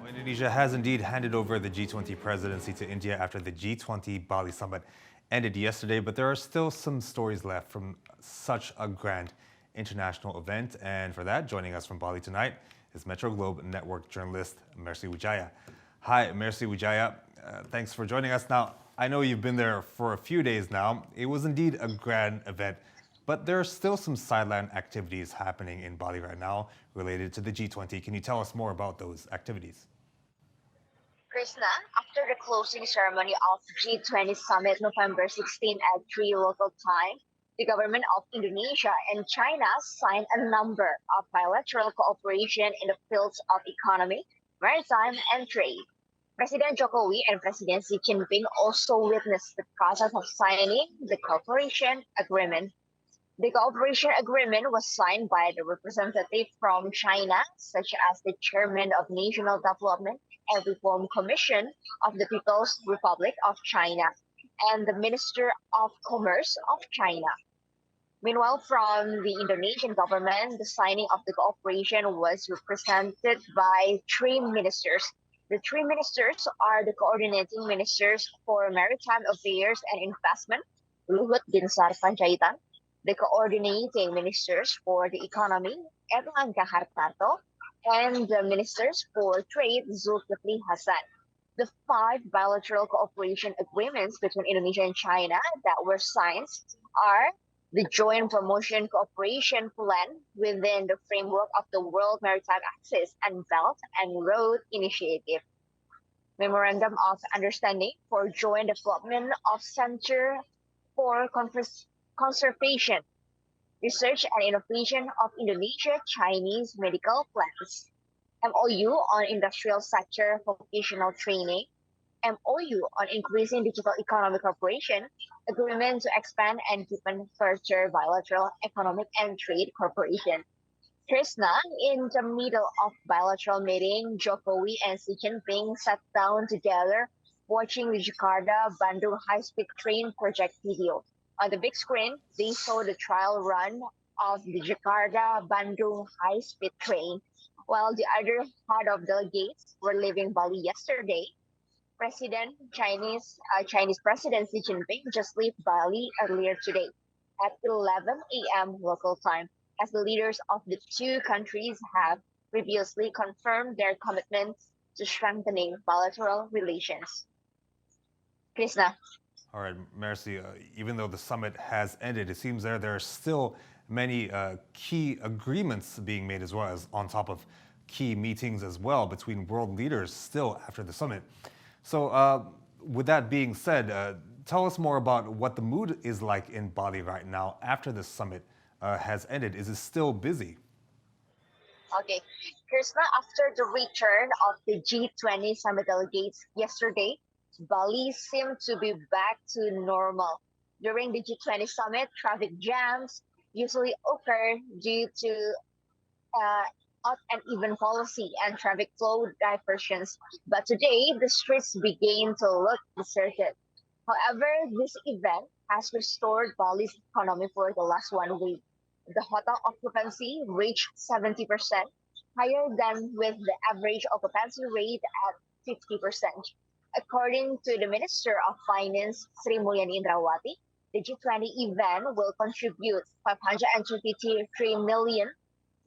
Indonesia has indeed handed over the G20 presidency to India after the G20 Bali Summit ended yesterday, but there are still some stories left from such a grand international event. And for that, joining us from Bali tonight is Metro Globe Network journalist Mercy Wijaya. Hi, Mercy Wijaya. Thanks for joining us. Now, I know you've been there for a few days now. It was indeed a grand event, but there are still some sideline activities happening in Bali right now related to the G20. Can you tell us more about those activities? Krishna, after the closing ceremony of G20 Summit November 16 at 3 local time, the government of Indonesia and China signed a number of bilateral cooperation in the fields of economy, maritime, and trade. President Jokowi and President Xi Jinping also witnessed the process of signing the cooperation agreement. The cooperation agreement was signed by the representative from China, such as the chairman of National Development and Reform Commission of the People's Republic of China and the Minister of Commerce of China. Meanwhile, from the Indonesian government, the signing of the cooperation was represented by three ministers. The three ministers are the coordinating ministers for maritime affairs and investment, Luhut Binsar Panjaitan, the coordinating ministers for the economy, Erlangga Hartarto, and the ministers for trade, Zulkifli Hasan. The five bilateral cooperation agreements between Indonesia and China that were signed are the Joint Promotion Cooperation Plan within the framework of the World Maritime Access and Belt and Road Initiative, Memorandum of Understanding for Joint Development of Center for Conservation, Research and Innovation of Indonesia-Chinese Medical Plans, MOU on Industrial Sector Vocational Training, MOU on Increasing Digital Economic Cooperation, Agreement to Expand and Deepen Further Bilateral Economic and Trade Cooperation. Krishna, in the middle of bilateral meeting, Jokowi and Xi Jinping sat down together watching the Jakarta-Bandung high-speed train project video. On the big screen, they saw the trial run of the Jakarta-Bandung high-speed train. While the other head of delegates were leaving Bali yesterday, Chinese President Xi Jinping just left Bali earlier today at 11 a.m. local time, as the leaders of the two countries have previously confirmed their commitment to strengthening bilateral relations. Krishna. All right, Mercy, even though the summit has ended, it seems there are still many key agreements being made as well, as on top of key meetings as well between world leaders still after the summit. So with that being said, tell us more about what the mood is like in Bali right now after the summit has ended. Is it still busy? Okay, Krishna, after the return of the G20 summit delegates yesterday, Bali seemed to be back to normal. During the G20 summit, traffic jams usually occur due to odd and even policy and traffic flow diversions. But today, the streets begin to look deserted. However, this event has restored Bali's economy for the last 1 week. The hotel occupancy reached 70%, higher than with the average occupancy rate at 50%. According to the Minister of Finance, Sri Mulyani Indrawati, the G20 event will contribute 523 million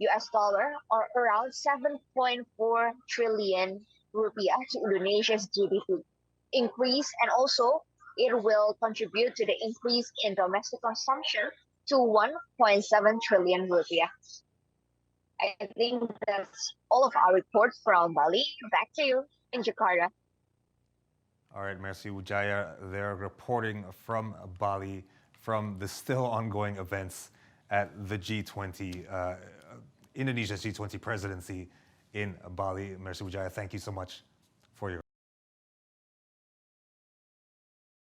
US dollar or around 7.4 trillion rupiah to Indonesia's GDP increase, and also it will contribute to the increase in domestic consumption to 1.7 trillion rupiah. I think that's all of our reports from Bali. Back to you in Jakarta. All right, Mercy Wijaya, they're reporting from Bali from the still ongoing events at the G20, Indonesia's G20 presidency in Bali. Mercy Wijaya, thank you so much.